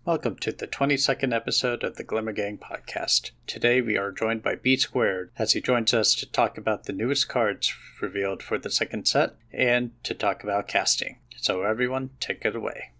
Welcome to the 22nd episode of the Glimmer Gang Podcast. Today we are joined by B Squared as he joins us to talk about the newest cards revealed for the second set and to talk about casting. So everyone, take it away.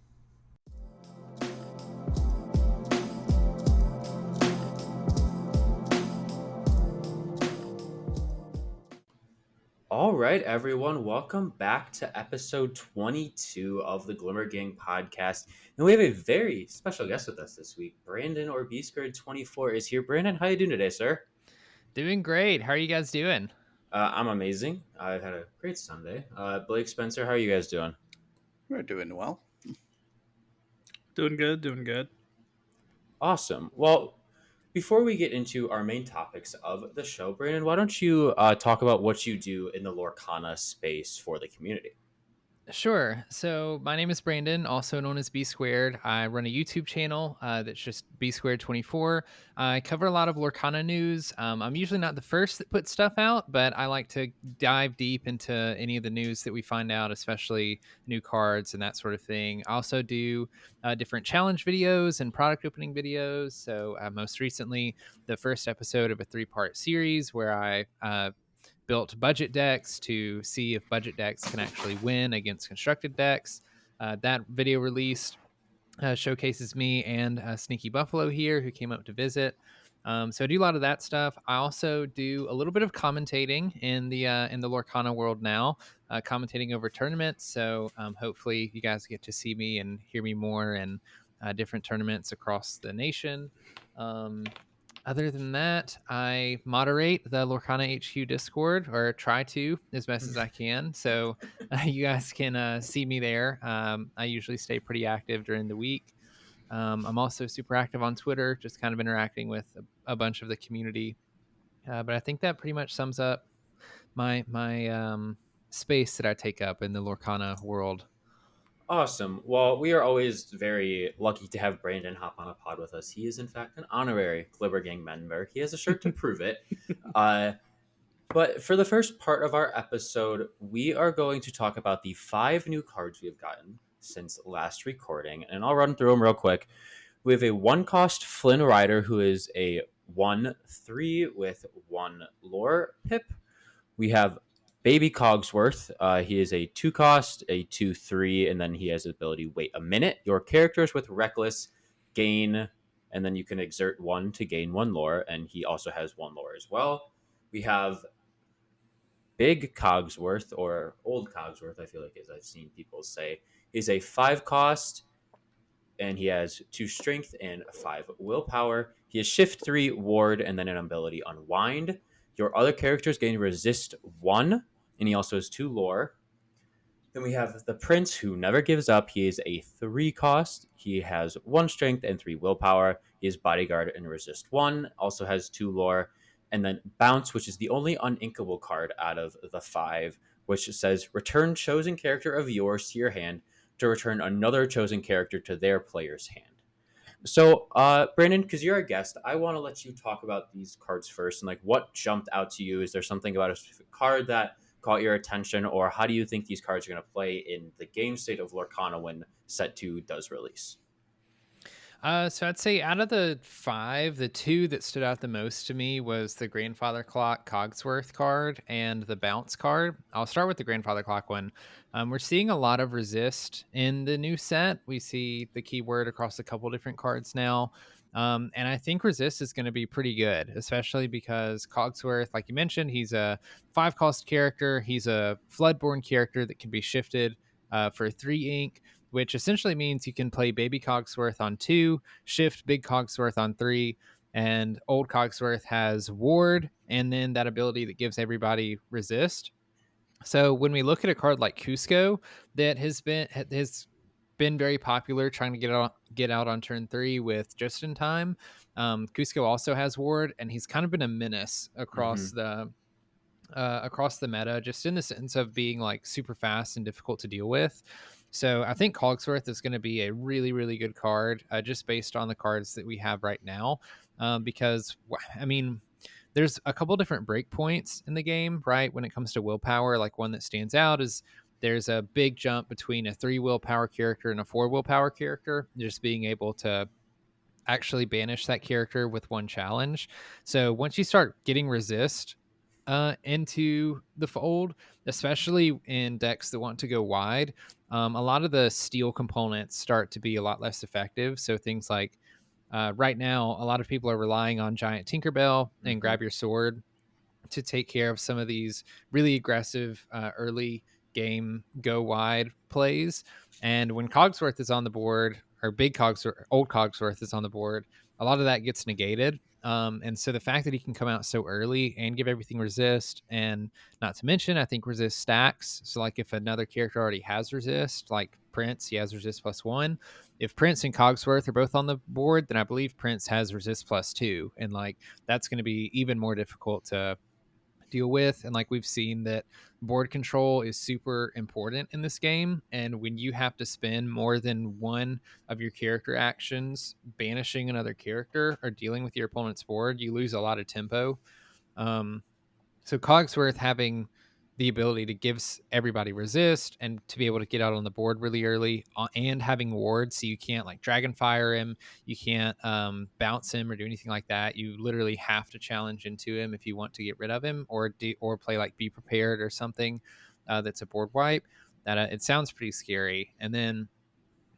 All right, everyone, welcome back to episode 22 of the Glimmer Gang Podcast. And we have a very special guest with us this week. Brandon, or B Squared 24, is here. Brandon, how you doing today, sir? Doing great. How are you guys doing? I'm amazing. I've had a great Sunday. Blake, Spencer, how are you guys doing? We're doing well. Doing good. Awesome. Well, before we get into our main topics of the show, Brandon, why don't you talk about what you do in the Lorcana space for the community? Sure. So my name is Brandon, also known as B Squared. I run a YouTube channel that's just B Squared 24. I cover a lot of Lorcana news. I'm usually not the first that puts stuff out, but I like to dive deep into any of the news that we find out, especially new cards and that sort of thing. I also do different challenge videos and product opening videos. So most recently, the first episode of a 3-part series where I built budget decks to see if budget decks can actually win against constructed decks. That video released showcases me and Sneaky Buffalo here, who came up to visit. So I do a lot of that stuff. I also do a little bit of commentating in the Lorcana world now, commentating over tournaments. So hopefully you guys get to see me and hear me more in different tournaments across the nation. Other than that, I moderate the Lorcana HQ Discord, or try to as best as I can. So you guys can see me there. I usually stay pretty active during the week. I'm also super active on Twitter, just kind of interacting with a bunch of the community. But I think that pretty much sums up my space that I take up in the Lorcana world. Awesome. Well, we are always very lucky to have Brandon hop on a pod with us. He is, in fact, an honorary Glimmer Gang member. He has a shirt to prove it. But for the first part of our episode, we are going to talk about the 5 new cards we have gotten since last recording. And I'll run through them real quick. We have a 1-cost Flynn Rider, who is a 1/3 with 1 lore pip. We have Baby Cogsworth. He is a 2-cost, a 2/3, and then he has the ability wait a minute. Your characters with Reckless gain, and then you can exert 1 to gain 1 lore, and he also has 1 lore as well. We have Big Cogsworth, or Old Cogsworth, I feel like, as I've seen people say. He's a 5-cost, and he has 2 strength and 5 willpower. He has shift 3, ward, and then an ability unwind. Your other characters gain resist 1, and he also has 2 lore. Then we have the Prince, who never gives up. He is a 3-cost. He has 1 strength and 3 willpower. He is bodyguard and resist 1. Also has 2 lore. And then Bounce, which is the only uninkable card out of the 5, which says return chosen character of yours to your hand to return another chosen character to their player's hand. So, Brandon, because you're a guest, I want to let you talk about these cards first and like what jumped out to you. Is there something about a specific card that caught your attention, or how do you think these cards are going to play in the game state of Lorcana when Set 2 does release? So I'd say out of the 5, the 2 that stood out the most to me was the Grandfather Clock Cogsworth card and the Bounce card. I'll start with the Grandfather Clock one. We're seeing a lot of resist in the new set. We see the keyword across a couple different cards now. And I think resist is going to be pretty good, especially because Cogsworth, like you mentioned, he's a 5-cost character. He's a Floodborn character that can be shifted for 3 ink, which essentially means you can play Baby Cogsworth on 2, shift Big Cogsworth on 3, and Old Cogsworth has ward, and then that ability that gives everybody resist. So when we look at a card like Cusco that has been very popular, trying to get out on turn 3 with just in time, Cusco also has ward, and he's kind of been a menace across the meta, just in the sense of being like super fast and difficult to deal with. So I think Cogsworth is going to be a really, really good card, just based on the cards that we have right now. Because, I mean, there's a couple different breakpoints in the game, right? When it comes to willpower, like one that stands out is there's a big jump between a 3 willpower character and a 4 willpower character, just being able to actually banish that character with one challenge. So once you start getting resist into the fold, especially in decks that want to go wide, a lot of the steel components start to be a lot less effective. So things like right now, a lot of people are relying on Giant Tinkerbell and Grab Your Sword to take care of some of these really aggressive early game go wide plays. And when Cogsworth is on the board, or big Cogsworth, old Cogsworth is on the board, a lot of that gets negated. And so the fact that he can come out so early and give everything resist, and not to mention, I think resist stacks. So, like if another character already has resist, like Prince, he has resist +1. If Prince and Cogsworth are both on the board, then I believe Prince has resist +2. And like that's going to be even more difficult to deal with. And like we've seen that board control is super important in this game, and when you have to spend more than one of your character actions banishing another character or dealing with your opponent's board, you lose a lot of tempo. So Cogsworth having the ability to give everybody resist and to be able to get out on the board really early, and having wards, so you can't like Dragonfire him, you can't bounce him or do anything like that. You literally have to challenge into him if you want to get rid of him, or play like Be Prepared or something that's a board wipe. That it sounds pretty scary. And then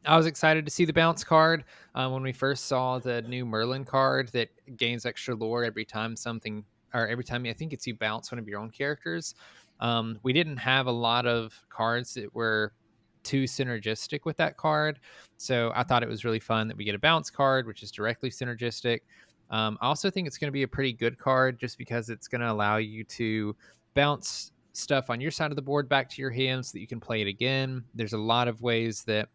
I was excited to see the bounce card when we first saw the new Merlin card that gains extra lore every time something, or every time I think it's you bounce one of your own characters. We didn't have a lot of cards that were too synergistic with that card, so I thought it was really fun that we get a bounce card, which is directly synergistic. I also think it's going to be a pretty good card just because it's going to allow you to bounce stuff on your side of the board back to your hand so that you can play it again. There's a lot of ways that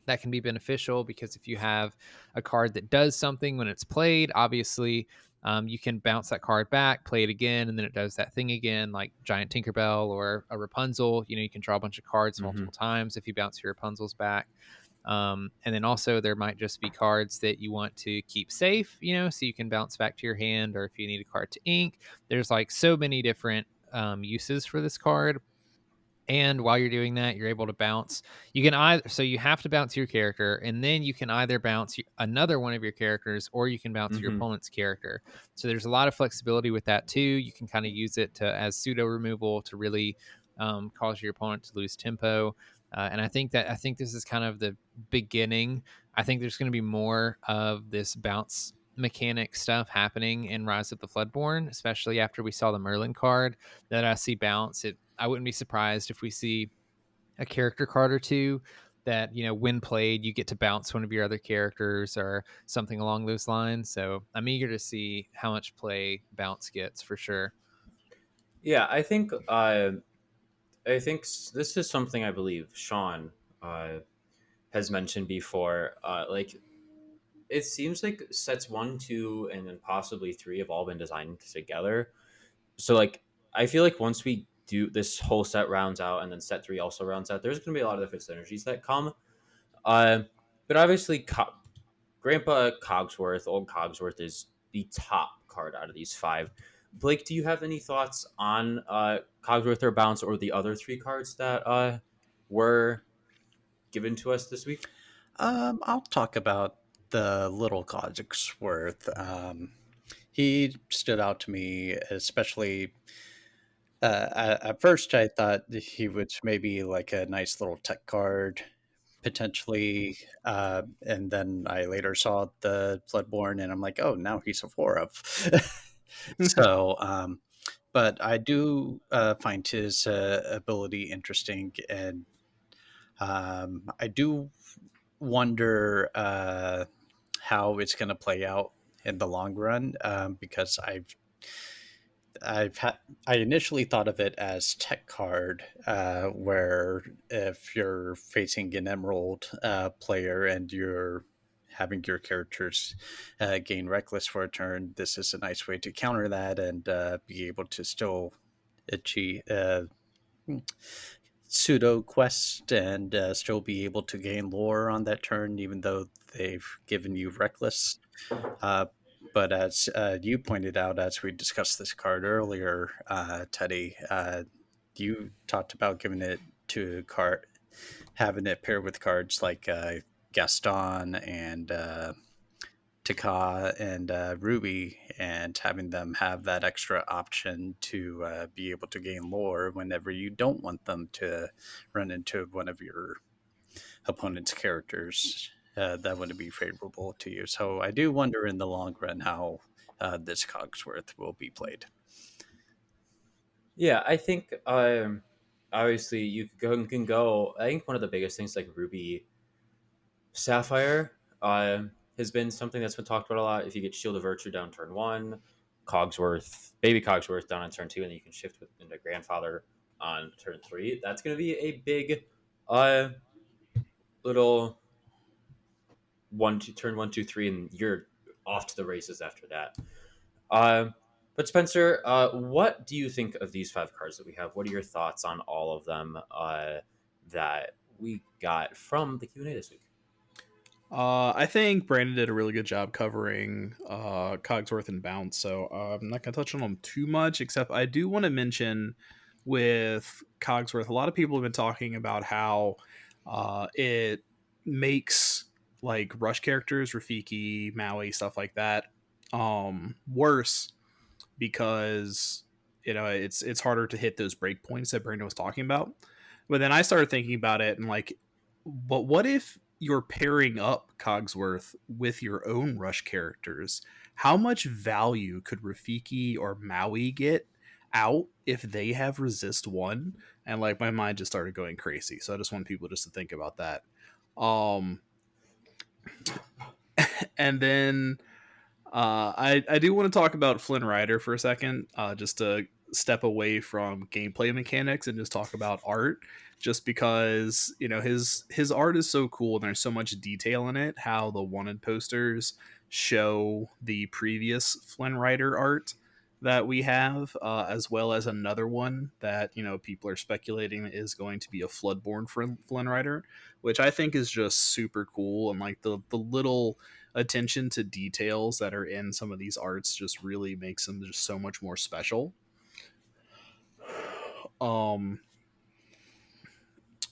can be beneficial, because if you have a card that does something when it's played, obviously you can bounce that card back, play it again, and then it does that thing again, like Giant Tinkerbell or a Rapunzel. You can draw a bunch of cards multiple times if you bounce your Rapunzels back. And then also there might just be cards that you want to keep safe, so you can bounce back to your hand, or if you need a card to ink. There's like so many different uses for this card. And while you're doing that, you're able to bounce. You can either, so you have to bounce your character, and then you can either bounce another one of your characters, or you can bounce your opponent's character. So there's a lot of flexibility with that too. You can kind of use it as pseudo removal to really cause your opponent to lose tempo. And I think this is kind of the beginning. I think there's going to be more of this bounce mechanic stuff happening in Rise of the Floodborn, especially after we saw the Merlin card that I see bounce. I wouldn't be surprised if we see a character card or two that, when played, you get to bounce one of your other characters or something along those lines. So I'm eager to see how much play bounce gets for sure. Yeah, I think this is something I believe Sean has mentioned before. Like, it seems like sets 1, 2, and then possibly 3 have all been designed together. So like, I feel like once we do this whole set rounds out, and then set 3 also rounds out, there's going to be a lot of different synergies that come. But obviously, Grandpa Cogsworth, old Cogsworth, is the top card out of these 5. Blake, do you have any thoughts on Cogsworth or Bounce, or the other 3 cards that were given to us this week? I'll talk about the little Cogsworth. He stood out to me, especially at first. I thought he was maybe like a nice little tech card, potentially, and then I later saw the Floodborn, and I'm like, oh, now he's a 4 of. So, but I do find his ability interesting, and I do wonder how it's going to play out in the long run, because I initially thought of it as tech card, where if you're facing an Emerald player and you're having your characters gain Reckless for a turn, this is a nice way to counter that and be able to still achieve pseudo quest and still be able to gain lore on that turn, even though they've given you Reckless. But as you pointed out, as we discussed this card earlier, Teddy, you talked about giving it to having it pair with cards like Gaston and Taka and Ruby, and having them have that extra option to be able to gain lore whenever you don't want them to run into one of your opponent's characters. That wouldn't be favorable to you. So I do wonder in the long run how this Cogsworth will be played. Yeah, I think obviously can go. I think one of the biggest things like Ruby Sapphire has been something that's been talked about a lot. If you get Shield of Virtue down turn 1, Baby Cogsworth down on turn 2, and then you can shift into Grandfather on turn 3. That's going to be a big little turn 1, 2, 3, and you're off to the races after that. But Spencer, what do you think of these 5 cards that we have? What are your thoughts on all of them that we got from the Q&A this week? I think Brandon did a really good job covering Cogsworth and Bounce, so I'm not going to touch on them too much, except I do want to mention with Cogsworth, a lot of people have been talking about how it makes like rush characters, Rafiki, Maui, stuff like that, worse because it's harder to hit those breakpoints that Brandon was talking about. But then I started thinking about it and like, but what if you're pairing up Cogsworth with your own rush characters? How much value could Rafiki or Maui get out if they have resist 1? And like my mind just started going crazy. So I just want people just to think about that. And then I do want to talk about Flynn Rider for a second, just to step away from gameplay mechanics and just talk about art, just because his art is so cool and there's so much detail in it. How the wanted posters show the previous Flynn Rider art that we have, as well as another one that people are speculating is going to be a Floodborn Flynn Rider, which I think is just super cool. And like the little attention to details that are in some of these arts just really makes them just so much more special.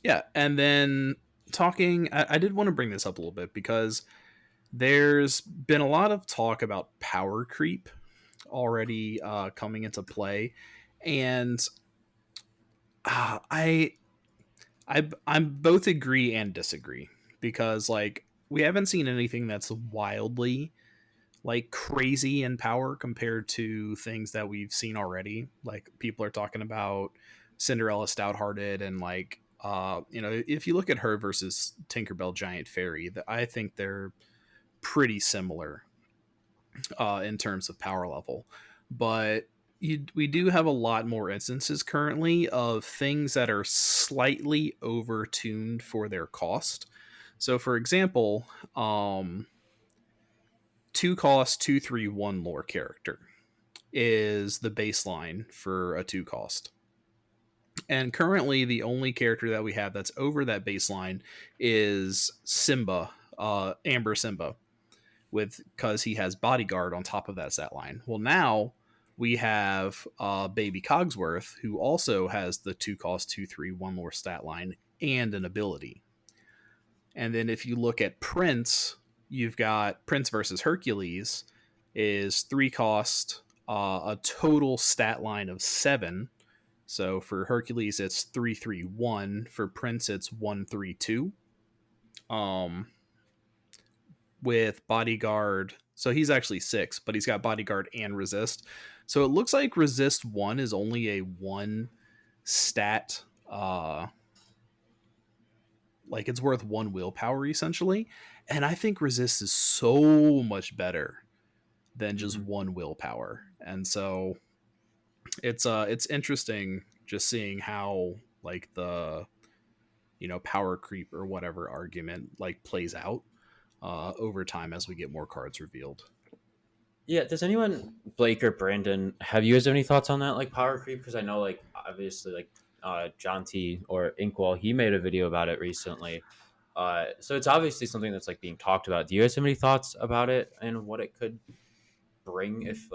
Yeah, and then I did want to bring this up a little bit because there's been a lot of talk about power creep already coming into play, and I both agree and disagree, because like we haven't seen anything that's wildly like crazy in power compared to things that we've seen already. Like people are talking about Cinderella Stouthearted, and like if you look at her versus Tinkerbell Giant Fairy, I think they're pretty similar in terms of power level. But we do have a lot more instances currently of things that are slightly over-tuned for their cost. So for example, 2 cost 2/3/1 lore character is the baseline for a 2 cost. And currently the only character that we have that's over that baseline is Simba, Amber Simba, because he has Bodyguard on top of that stat line. Well, now we have Baby Cogsworth, who also has the 2 cost 2/3/1 lore stat line and an ability. And then if you look at Prince, you've got Prince versus Hercules is 3 cost, a total stat line of 7. So for Hercules, it's 3/3/1. For Prince, it's 1/3/2. With Bodyguard, so he's actually 6, but he's got Bodyguard and Resist. So it looks like Resist 1 is only a 1 stat, like it's worth 1 willpower essentially. And I think Resist is so much better than just 1 willpower. And so it's interesting just seeing how like the power creep or whatever argument like plays out over time as we get more cards revealed. Yeah, does anyone, Blake or Brandon, have you guys any thoughts on that, like power creep? Because I know, like, obviously, like John T or Inkwell, he made a video about it recently. So it's obviously something that's like being talked about. Do you guys have any thoughts about it and what it could bring if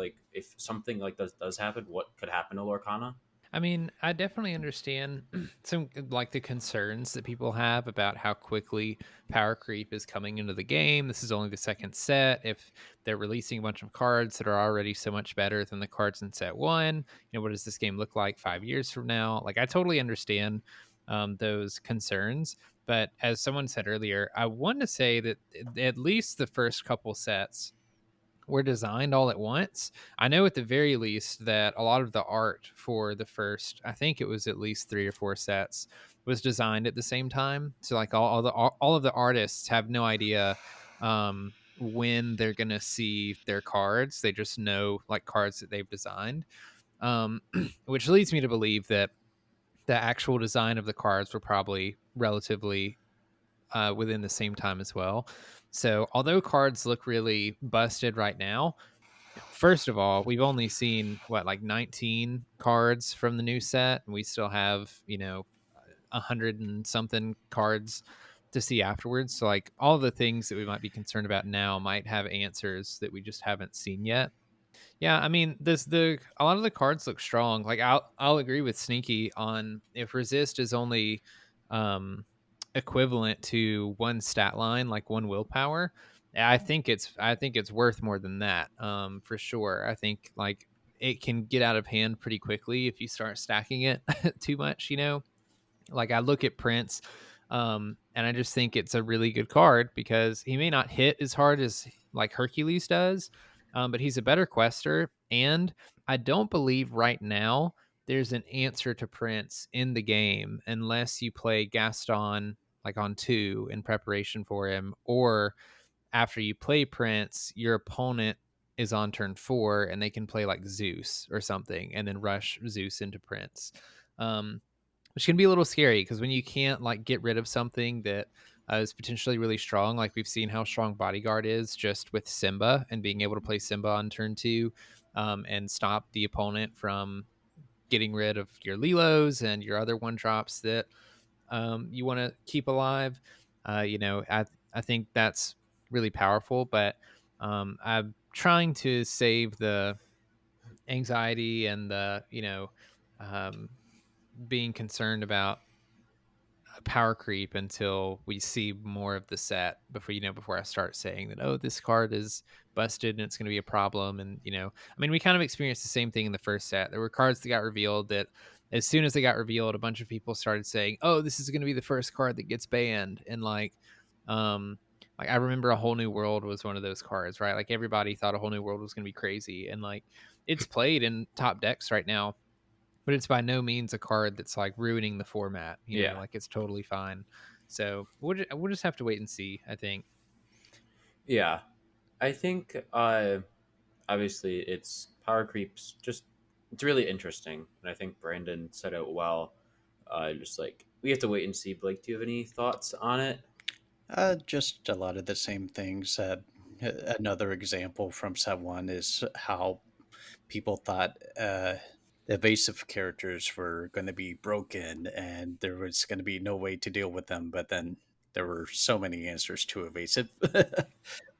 something like this does happen? What could happen to Lorcana? I mean, I definitely understand some like the concerns that people have about how quickly power creep is coming into the game. This is only the second set. If they're releasing a bunch of cards that are already so much better than the cards in set one, what does this game look like 5 years from now? Like, I totally understand those concerns. But as someone said earlier, I want to say that at least the first couple sets were designed all at once. I know at the very least that a lot of the art for the first, I think it was at least 3 or 4 sets, was designed at the same time. So like all of the artists have no idea when they're gonna see their cards. They just know like cards that they've designed, which leads me to believe that the actual design of the cards were probably relatively within the same time as well. So although cards look really busted right now, first of all, we've only seen like 19 cards from the new set, and we still have 100 and something cards to see afterwards. So like all the things that we might be concerned about now might have answers that we just haven't seen yet. Yeah, I mean, a lot of the cards look strong. Like I'll agree with Sneaky on if resist is only um equivalent to one stat line, like one willpower. I think it's worth more than that. For sure. I think like it can get out of hand pretty quickly if you start stacking it too much. Like I look at Prince, and I just think it's a really good card because he may not hit as hard as like Hercules does, but he's a better quester. And I don't believe right now there's an answer to Prince in the game unless you play Gaston like on 2 in preparation for him, or after you play Prince, your opponent is on turn 4 and they can play like Zeus or something and then rush Zeus into Prince. Which can be a little scary because when you can't like get rid of something that is potentially really strong, like we've seen how strong Bodyguard is just with Simba and being able to play Simba on turn 2, and stop the opponent from getting rid of your Lilos and your other 1-drops that you want to keep alive. I think that's really powerful, but I'm trying to save the anxiety and the um, being concerned about power creep until we see more of the set before I start saying that, oh, this card is busted and it's going to be a problem. And I mean, we kind of experienced the same thing in the first set. There were cards that got revealed that as soon as they got revealed, a bunch of people started saying, oh, this is going to be the first card that gets banned. And like I remember A Whole New World was one of those cards, right? Like everybody thought A Whole New World was going to be crazy, and like it's played in top decks right now, but it's by no means a card that's like ruining the format. Like it's totally fine. So we'll just have to wait and see, I think. Yeah, I think obviously it's power creeps. It's really interesting, and I think Brandon said it well. Just like we have to wait and see. Blake, do you have any thoughts on it? Just a lot of the same things. Another example from set one is how people thought evasive characters were going to be broken and there was going to be no way to deal with them, but then there were so many answers to evasive.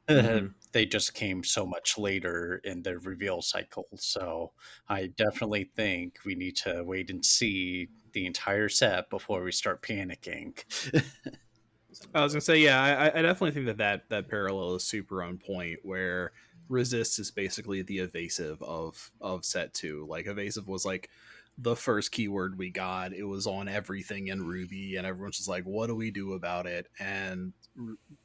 Mm-hmm. They just came so much later in the reveal cycle. So I definitely think we need to wait and see the entire set before we start panicking. I was gonna say, yeah, I definitely think that parallel is super on point. Where resist is basically the evasive of set 2. Like evasive was like the first keyword we got. It was on everything in Ruby, and everyone's just like, "What do we do about it?" And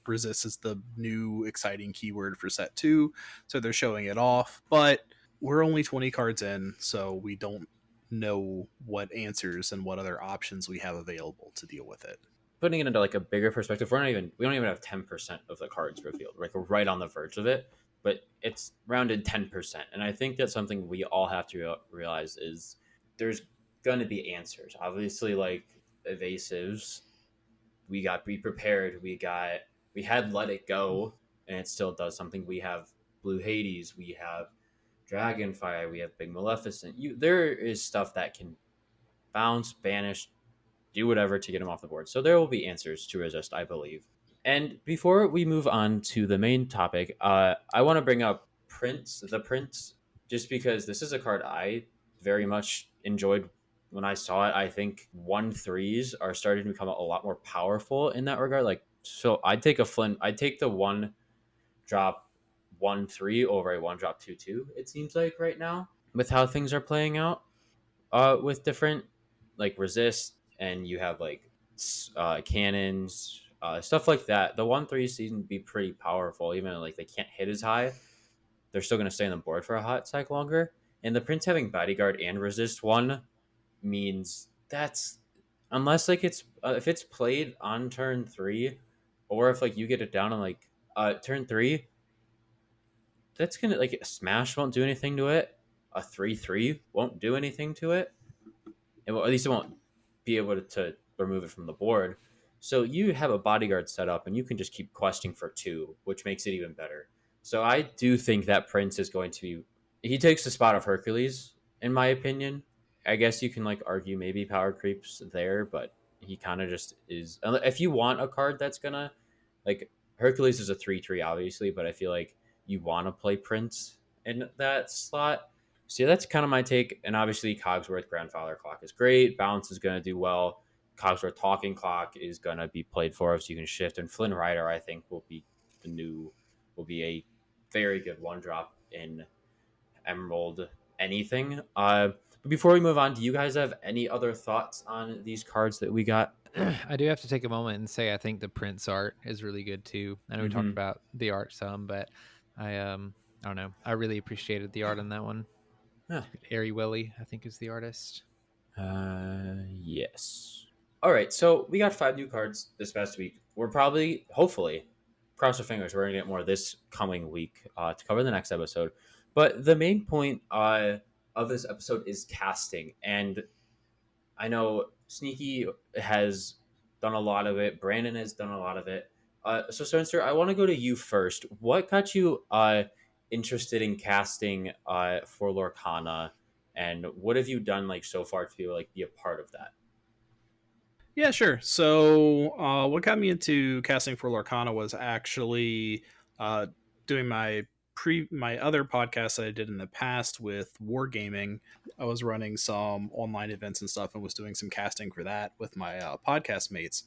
resist is the new exciting keyword for set 2, so they're showing it off. But we're only 20 cards in, so we don't know what answers and what other options we have available to deal with it. Putting it into like a bigger perspective, we don't even have 10% of the cards revealed. Like we're right on the verge of it, but it's rounded 10%. And I think that's something we all have to realize is there's going to be answers. Obviously, like evasives, we got Be Prepared, we had Let It Go, and it still does something. We have Blue Hades, we have Dragonfire, we have Big Maleficent. There is stuff that can bounce, banish, do whatever to get him off the board. So there will be answers to resist, I believe. And before we move on to the main topic, I want to bring up the Prince, just because this is a card I very much enjoyed when I saw it, I think 1-3s are starting to become a lot more powerful in that regard. Like, so I'd take the one drop 1-3 over a one drop 2-2. It seems like right now with how things are playing out, with different like resist, and you have like cannons, stuff like that. The 1-3 seem to be pretty powerful, even though like they can't hit as high. They're still going to stay on the board for a hot sec longer. And the Prince having bodyguard and resist one means that's, unless like it's if it's played on turn 3, or if like you get it down on like turn 3, that's gonna, like, a smash won't do anything to it, a 3-3 won't do anything to it, and well, at least it won't be able to remove it from the board. So you have a bodyguard set up, and you can just keep questing for 2, which makes it even better. So I do think that Prince is going to be, he takes the spot of Hercules, in my opinion. I guess you can like argue maybe power creeps there, but he kind of just is. If you want a card that's gonna, like, Hercules is a 3-3 obviously, but I feel like you want to play Prince in that slot. So yeah, that's kind of my take. And obviously Cogsworth Grandfather Clock is great. Bounce is going to do well. Cogsworth Talking Clock is going to be played for us. So you can shift. And Flynn Rider, I think, will be a very good one drop in Emerald anything. But before we move on, do you guys have any other thoughts on these cards that we got? I do have to take a moment and say I think the Prince art is really good too. I know we talked about the art some, but I don't know. I really appreciated the art on that one. Yeah. Ari Willie, I think, is the artist. Yes. All right, so we got 5 new cards this past week. We're probably, hopefully, cross our fingers, we're going to get more this coming week to cover the next episode. But the main point of this episode is casting. And I know Sneaky has done a lot of it. Brandon has done a lot of it. So Spencer, I want to go to you first. What got you interested in casting for Lorcana, and what have you done like so far to like be a part of that? Yeah, sure. So, what got me into casting for Lorcana was actually doing my other podcast that I did in the past with Wargaming. I was running some online events and stuff, and was doing some casting for that with my podcast mates,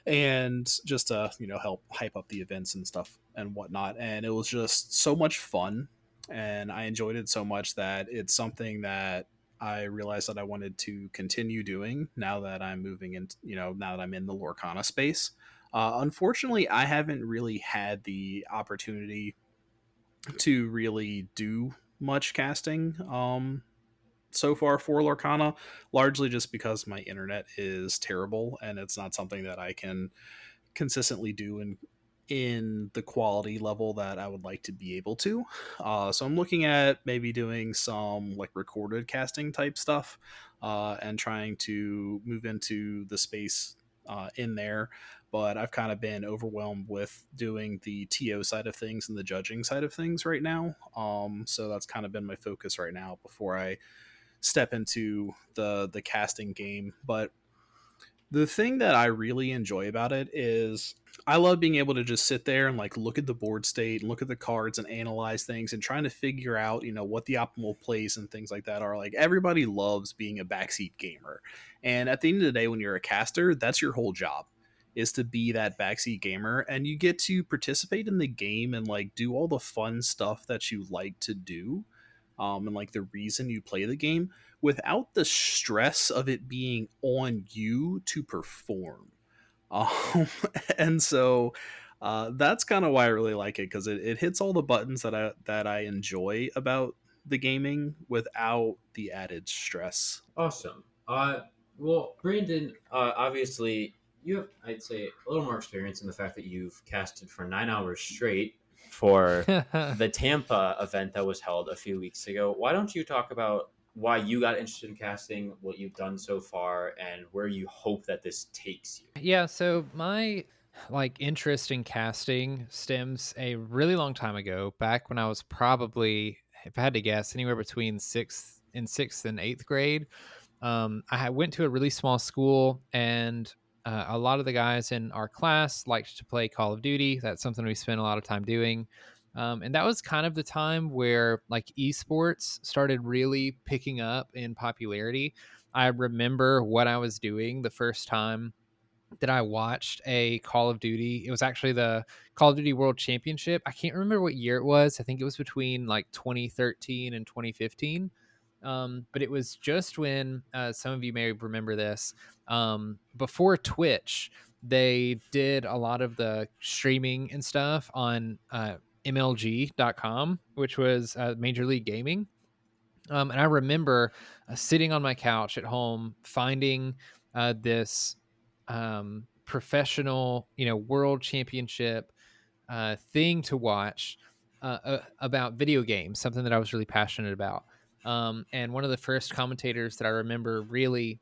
and just to help hype up the events and stuff and whatnot. And it was just so much fun, and I enjoyed it so much that it's something that I realized that I wanted to continue doing now that I'm moving in, now that I'm in the Lorcana space. Unfortunately, I haven't really had the opportunity to really do much casting so far for Lorcana, largely just because my internet is terrible and it's not something that I can consistently do in the quality level that I would like to be able to. So I'm looking at maybe doing some like recorded casting type stuff, and trying to move into the space in there. But I've kind of been overwhelmed with doing the TO side of things and the judging side of things right now. So that's kind of been my focus right now before I step into the casting game. But the thing that I really enjoy about it is I love being able to just sit there and like look at the board state and look at the cards and analyze things and trying to figure out, what the optimal plays and things like that are. Like, everybody loves being a backseat gamer. And at the end of the day, when you're a caster, that's your whole job, is to be that backseat gamer, and you get to participate in the game and like do all the fun stuff that you like to do. And like the reason you play the game without the stress of it being on you to perform. Um, and so that's kind of why I really like it, because it hits all the buttons that I enjoy about the gaming without the added stress. Awesome. Well, Brandon, obviously you have, I'd say, a little more experience in the fact that you've casted for 9 hours straight for the Tampa event that was held a few weeks ago. Why don't you talk about why you got interested in casting, what you've done so far, and where you hope that this takes you? Yeah, so my interest in casting stems a really long time ago, back when I was probably, if I had to guess, anywhere between sixth and 8th grade. I went to a really small school, and a lot of the guys in our class liked to play Call of Duty. That's something we spent a lot of time doing. And that was kind of the time where like esports started really picking up in popularity. I remember what I was doing the first time that I watched a Call of Duty. It was actually the Call of Duty World Championship. I can't remember what year it was. I think it was between like 2013 and 2015. But it was just when some of you may remember this. Before Twitch, they did a lot of the streaming and stuff on MLG.com, which was Major League Gaming. And I remember sitting on my couch at home, finding this professional, world championship thing to watch about video games, something that I was really passionate about. And one of the first commentators that I remember really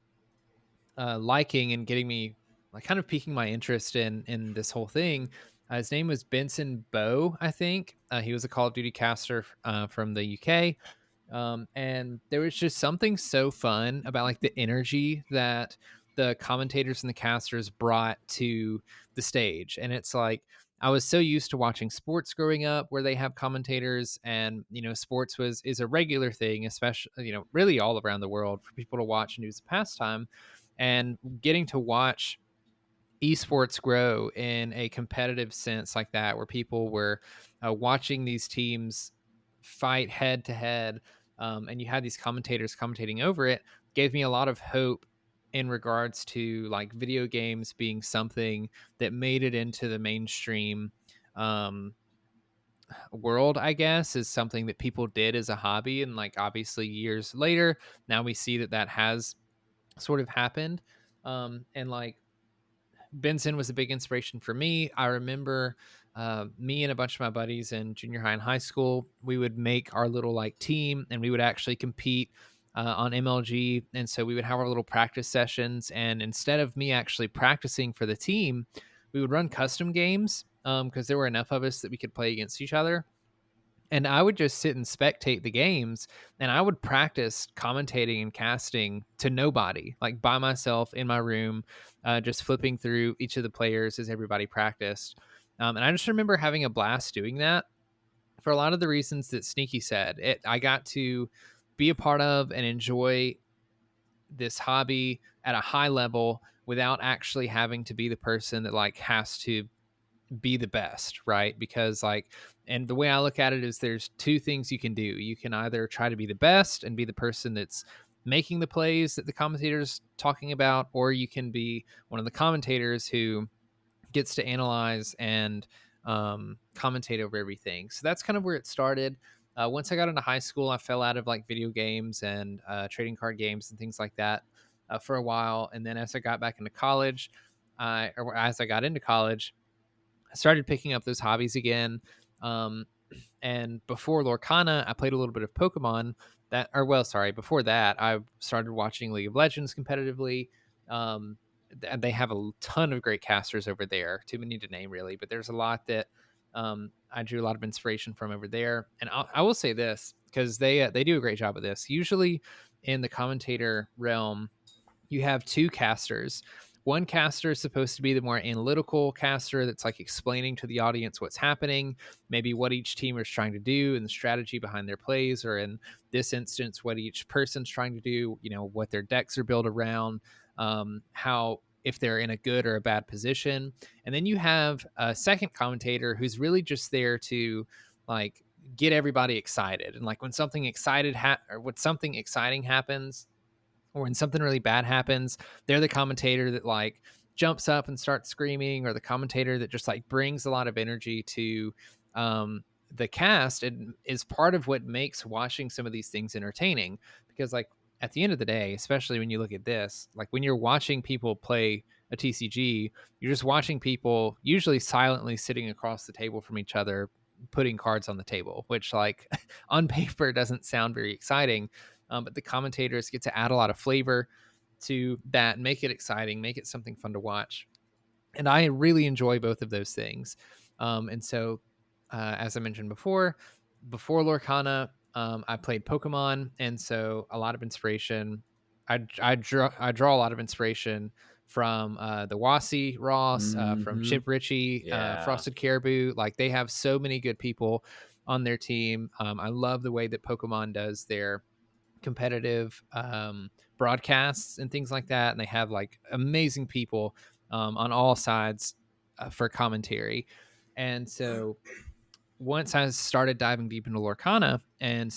liking and getting me like kind of piquing my interest in this whole thing. His name was Benson Bow, I think. He was a Call of Duty caster from the UK. And there was just something so fun about like the energy that the commentators and the casters brought to the stage. And it's like I was so used to watching sports growing up where they have commentators, and sports is a regular thing, especially really all around the world for people to watch and use a pastime. And getting to watch esports grow in a competitive sense like that, where people were watching these teams fight head to head, and you had these commentators commentating over it, gave me a lot of hope in regards to like video games being something that made it into the mainstream world, I guess, is something that people did as a hobby. And like obviously years later, now we see that has sort of happened. And like Benson was a big inspiration for me. I remember me and a bunch of my buddies in junior high and high school, we would make our little like team and we would actually compete on MLG. And so we would have our little practice sessions. And instead of me actually practicing for the team, we would run custom games because there were enough of us that we could play against each other. And I would just sit and spectate the games, and I would practice commentating and casting to nobody, like by myself in my room, just flipping through each of the players as everybody practiced. And I just remember having a blast doing that for a lot of the reasons that Sneaky said. I got to be a part of and enjoy this hobby at a high level without actually having to be the person that like has to be the best, right? Because like, and the way I look at it is there's two things you can do. You can either try to be the best and be the person that's making the plays that the commentator's talking about, or you can be one of the commentators who gets to analyze and commentate over everything. So that's kind of where it started. Once I got into high school, I fell out of like video games and trading card games and things like that for a while. And then as I got back into college, or as I got into college, I started picking up those hobbies again. And before Lorcana, I played a little bit of Pokemon. Before that, I started watching League of Legends competitively. And they have a ton of great casters over there. Too many to name, really, but there's a lot that I drew a lot of inspiration from over there. And I will say this, because they do a great job of this. Usually in the commentator realm, you have two casters. One caster is supposed to be the more analytical caster that's like explaining to the audience what's happening, maybe what each team is trying to do and the strategy behind their plays, or in this instance, what each person's trying to do, what their decks are built around, how, if they're in a good or a bad position. And then you have a second commentator who's really just there to like get everybody excited. And like when something exciting happens, or when something really bad happens, they're the commentator that like jumps up and starts screaming, or the commentator that just like brings a lot of energy to the cast, and is part of what makes watching some of these things entertaining. Because like at the end of the day, especially when you look at this, like when you're watching people play a TCG, you're just watching people usually silently sitting across the table from each other, putting cards on the table, which like on paper doesn't sound very exciting. But the commentators get to add a lot of flavor to that, make it exciting, make it something fun to watch. And I really enjoy both of those things. And so, as I mentioned before Lorcana, I played Pokemon. And so a lot of inspiration. I draw a lot of inspiration from the Wasi Ross, from Chip Ritchie, Frosted Caribou. Like they have so many good people on their team. I love the way that Pokemon does their competitive broadcasts and things like that, and they have like amazing people on all sides for commentary. And so once I started diving deep into Lorcana and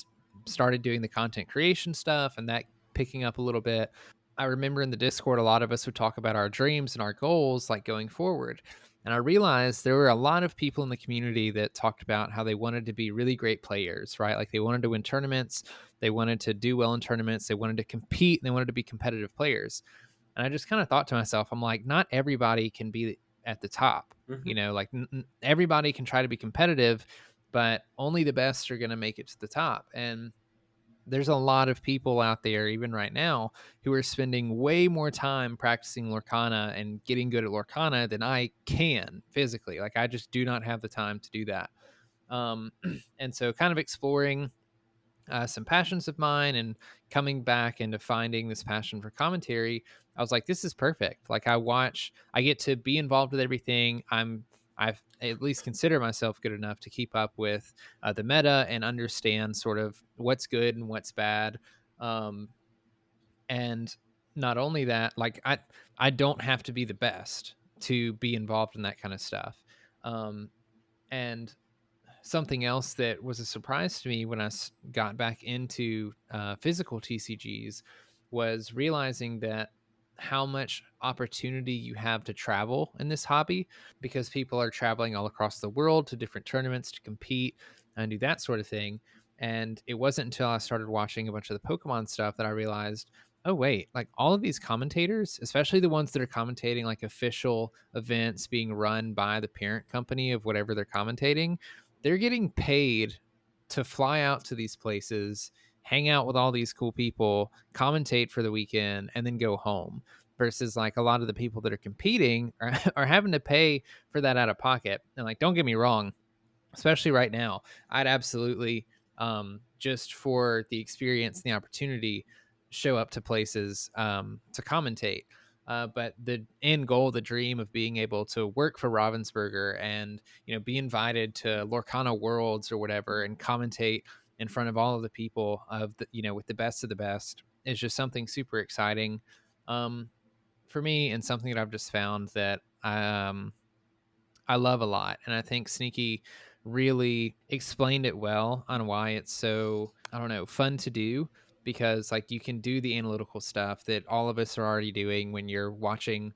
started doing the content creation stuff and that picking up a little bit, I remember in the Discord, a lot of us would talk about our dreams and our goals like going forward. And I realized there were a lot of people in the community that talked about how they wanted to be really great players, right? Like they wanted to win tournaments, they wanted to do well in tournaments, they wanted to compete, and they wanted to be competitive players. And I just kind of thought to myself, I'm like, not everybody can be at the top. Mm-hmm. You know, like everybody can try to be competitive, but only the best are going to make it to the top. And there's a lot of people out there, even right now, who are spending way more time practicing Lorcana and getting good at Lorcana than I can physically. Like, I just do not have the time to do that. And so, kind of exploring some passions of mine and coming back into finding this passion for commentary, I was like, this is perfect. Like, I get to be involved with everything. I've at least consider myself good enough to keep up with the meta and understand sort of what's good and what's bad. Um, and not only that, like I don't have to be the best to be involved in that kind of stuff. And something else that was a surprise to me when I got back into physical TCGs was realizing that how much opportunity you have to travel in this hobby, because people are traveling all across the world to different tournaments to compete and do that sort of thing. And it wasn't until I started watching a bunch of the Pokemon stuff that I realized, oh wait, like all of these commentators, especially the ones that are commentating like official events being run by the parent company of whatever they're commentating, they're getting paid to fly out to these places, hang out with all these cool people, commentate for the weekend, and then go home. Versus like a lot of the people that are competing are having to pay for that out of pocket. And like, don't get me wrong, especially right now, I'd absolutely, just for the experience and the opportunity, show up to places to commentate. But the end goal, the dream of being able to work for Ravensburger and, you know, be invited to Lorcana Worlds or whatever and commentate in front of all of the people of the, you know, with the best of the best, is just something super exciting for me, and something that I've just found that I love a lot. And I think Sneaky really explained it well on why it's so, I don't know, fun to do, because like you can do the analytical stuff that all of us are already doing when you're watching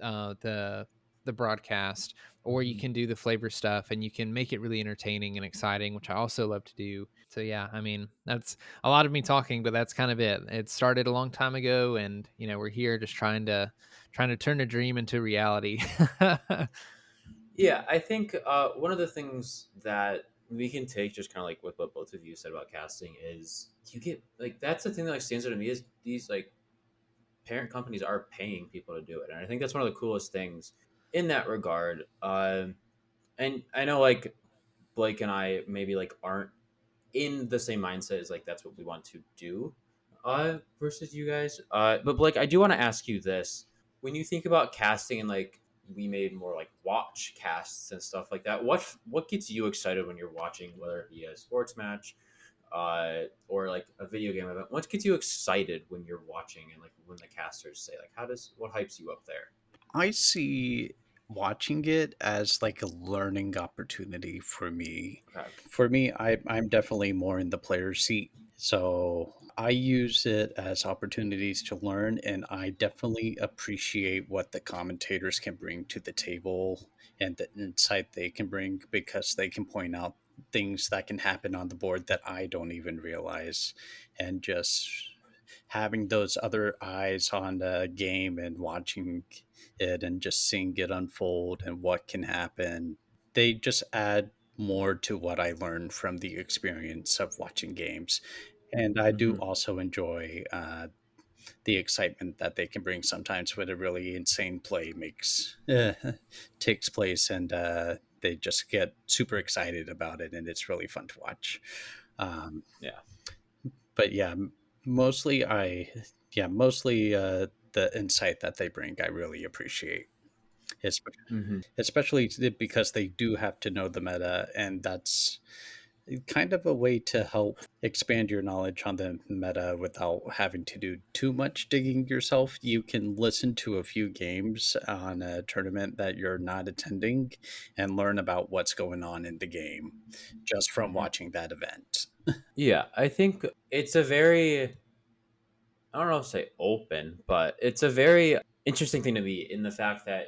the broadcast, or you can do the flavor stuff and you can make it really entertaining and exciting, which I also love to do. So yeah, I mean, that's a lot of me talking, but that's kind of it. It started a long time ago, and you know, we're here just trying to turn a dream into reality. Yeah, I think one of the things that we can take, just kind of like with what both of you said about casting, is you get like that's the thing that like stands out to me is these like parent companies are paying people to do it, and I think that's one of the coolest things in that regard. And I know like Blake and I maybe like aren't in the same mindset as like that's what we want to do versus you guys. But Blake, I do want to ask you this. When you think about casting and like we made more like watch casts and stuff like that, what gets you excited when you're watching, whether it be a sports match or like a video game event? What gets you excited when you're watching and like when the casters say like what hypes you up there? I see watching it as like a learning opportunity for me. Okay. For me, I'm definitely more in the player seat. So I use it as opportunities to learn, and I definitely appreciate what the commentators can bring to the table and the insight they can bring, because they can point out things that can happen on the board that I don't even realize. And just having those other eyes on the game and watching it and just seeing it unfold and what can happen, they just add more to what I learned from the experience of watching games. And I do Mm-hmm. also enjoy the excitement that they can bring sometimes when a really insane play takes place, and they just get super excited about it, and it's really fun to watch. Um, Yeah. but yeah, mostly mostly the insight that they bring, I really appreciate. It's Mm-hmm. especially because they do have to know the meta, and that's kind of a way to help expand your knowledge on the meta without having to do too much digging yourself. You can listen to a few games on a tournament that you're not attending and learn about what's going on in the game just from Mhm. watching that event. Yeah, I think it's a very, I don't know if to say open, but it's a very interesting thing to me in the fact that,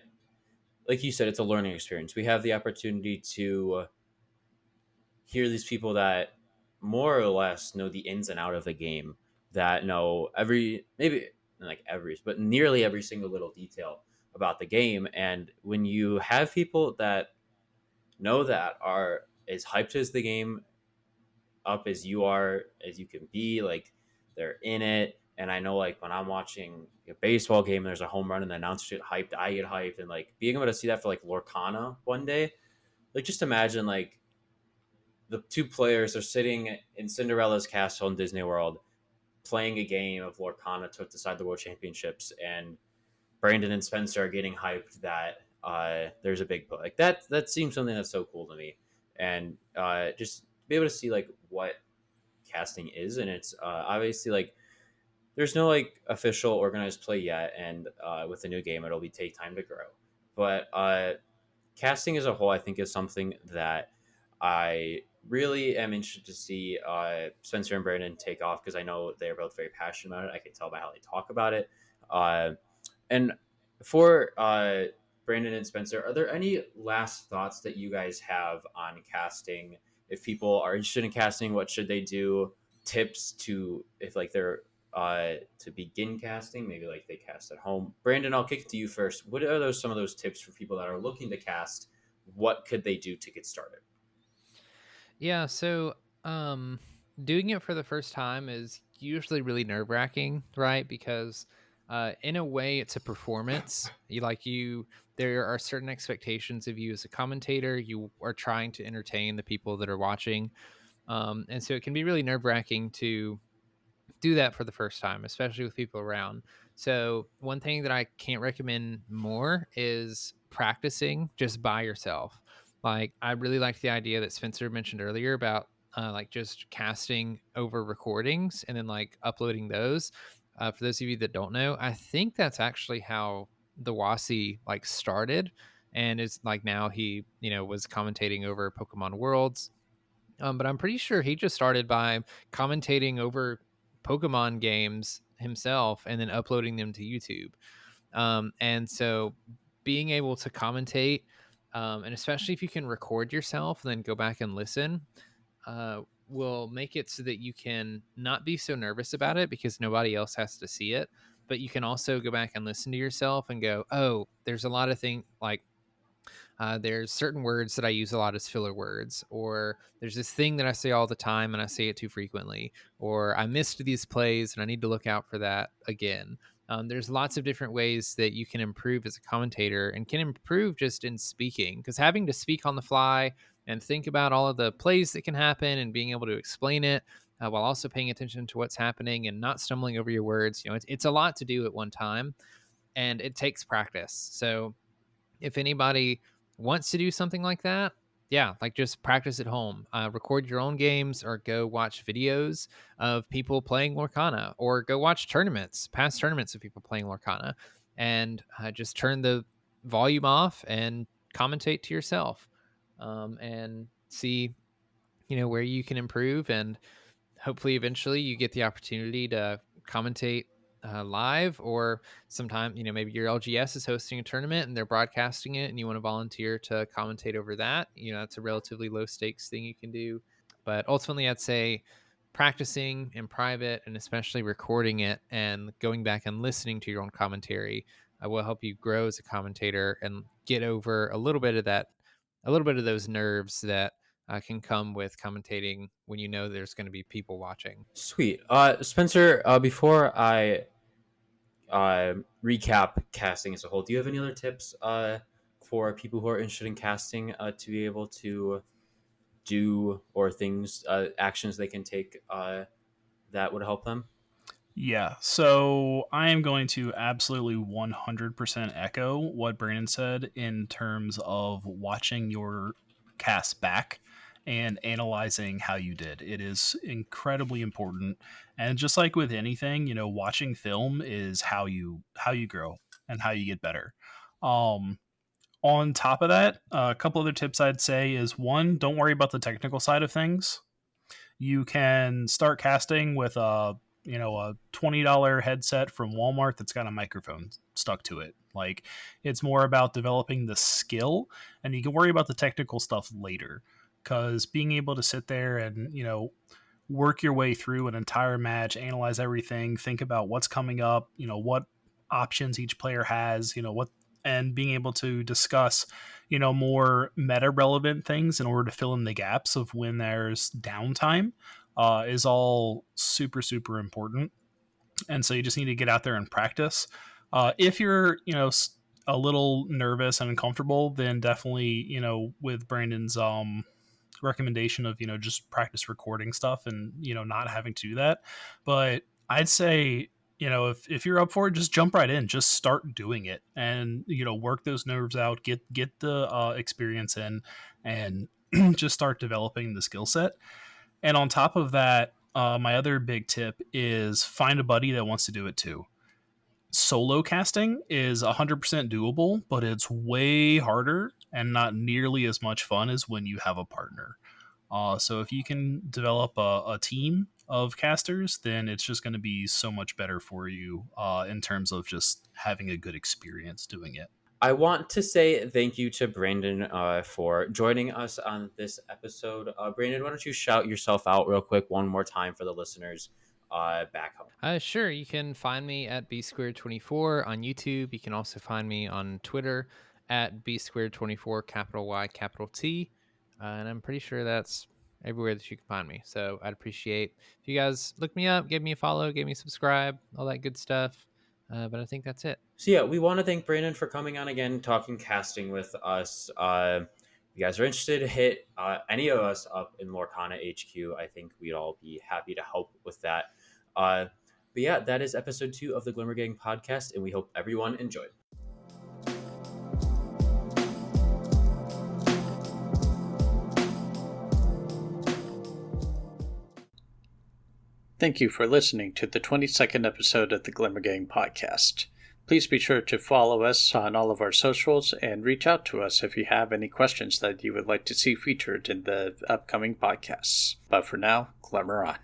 like you said, it's a learning experience. We have the opportunity to hear these people that more or less know the ins and out of the game, that know every, maybe not like every, but nearly every single little detail about the game. And when you have people that know that, are as hyped as the game up as you are, as you can be, like they're in it. And I know, like, when I'm watching a baseball game and there's a home run and the announcer get hyped, I get hyped. And like being able to see that for like Lorcana one day, like just imagine like the two players are sitting in Cinderella's castle in Disney World playing a game of Lorcana to decide the world championships, and Brandon and Spencer are getting hyped that there's a big play. Like that seems something that's so cool to me. And just be able to see like what casting is. And it's obviously like there's no like official organized play yet, and with the new game it'll be take time to grow. But casting as a whole, I think, is something that I really am interested to see Spencer and Brandon take off, because I know they're both very passionate about it. I can tell by how they talk about it. And for Brandon and Spencer, are there any last thoughts that you guys have on casting? If people are interested in casting, what should they do? Tips to, if like they're to begin casting, maybe like they cast at home. Brandon, I'll kick it to you first. What are those, some of those tips for people that are looking to cast? What could they do to get started? Yeah, so um doing it for the first time is usually really nerve-wracking, right? Because in a way it's a performance. You there are certain expectations of you as a commentator. You are trying to entertain the people that are watching. And so it can be really nerve-wracking to do that for the first time, especially with people around. So, one thing that I can't recommend more is practicing just by yourself. Like, I really like the idea that Spencer mentioned earlier about like just casting over recordings and then like uploading those. For those of you that don't know, I think that's actually how the Wasi like started, and is like now he was commentating over Pokemon Worlds. But I'm pretty sure he just started by commentating over Pokemon games himself and then uploading them to YouTube. And so being able to commentate, and especially if you can record yourself and then go back and listen, will make it so that you can not be so nervous about it because nobody else has to see it. But you can also go back and listen to yourself and go, oh, there's a lot of things like there's certain words that I use a lot as filler words, or there's this thing that I say all the time and I say it too frequently, or I missed these plays and I need to look out for that again. There's lots of different ways that you can improve as a commentator and can improve just in speaking, because having to speak on the fly and think about all of the plays that can happen and being able to explain it while also paying attention to what's happening and not stumbling over your words, it's a lot to do at one time, and it takes practice. So if anybody wants to do something like that, yeah, like just practice at home. Record your own games or go watch videos of people playing Lorcana, or go watch tournaments, past tournaments of people playing Lorcana, and just turn the volume off and commentate to yourself, and see where you can improve. And hopefully eventually you get the opportunity to commentate live, or sometime maybe your LGS is hosting a tournament and they're broadcasting it and you want to volunteer to commentate over that. That's a relatively low stakes thing you can do. But ultimately I'd say practicing in private, and especially recording it and going back and listening to your own commentary will help you grow as a commentator and get over a little bit of those nerves that can come with commentating when there's going to be people watching. Sweet. Spencer, before I recap casting as a whole, do you have any other tips for people who are interested in casting to be able to do, or things, actions they can take that would help them? Yeah, so I am going to absolutely 100% echo what Brandon said in terms of watching your cast back and analyzing how you did. It is incredibly important. And just like with anything, watching film is how you grow and how you get better. Um, on top of that, a couple other tips I'd say is one, don't worry about the technical side of things. You can start casting with a $20 headset from Walmart that's got a microphone stuck to it. Like, it's more about developing the skill, and you can worry about the technical stuff later, because being able to sit there and work your way through an entire match, analyze everything, think about what's coming up, what options each player has, what, and being able to discuss, more meta relevant things in order to fill in the gaps of when there's downtime, is all super, super important. And so you just need to get out there and practice. If you're, a little nervous and uncomfortable, then definitely, with Brandon's recommendation of just practice recording stuff and not having to do that. But I'd say if you're up for it, just jump right in, just start doing it, and work those nerves out, get the experience in, and just start developing the skill set. And on top of that, my other big tip is find a buddy that wants to do it too. Solo casting is 100% doable, but it's way harder and not nearly as much fun as when you have a partner. So if you can develop a team of casters, then it's just going to be so much better for you in terms of just having a good experience doing it. I want to say thank you to Brandon for joining us on this episode. Brandon, why don't you shout yourself out real quick one more time for the listeners back home? Sure. You can find me at B-Squared24 on YouTube. You can also find me on Twitter at B-Squared24, capital Y, capital T. And I'm pretty sure that's everywhere that you can find me. So I'd appreciate if you guys look me up, give me a follow, give me a subscribe, all that good stuff. But I think that's it. So yeah, we want to thank Brandon for coming on again, talking casting with us. If you guys are interested, hit any of us up in Lorcana HQ. I think we'd all be happy to help with that. But yeah, that is episode 2 of the Glimmer Gang podcast, and we hope everyone enjoyed. Thank you for listening to the 22nd episode of the Glimmer Gang Podcast. Please be sure to follow us on all of our socials and reach out to us if you have any questions that you would like to see featured in the upcoming podcasts. But for now, Glimmer On.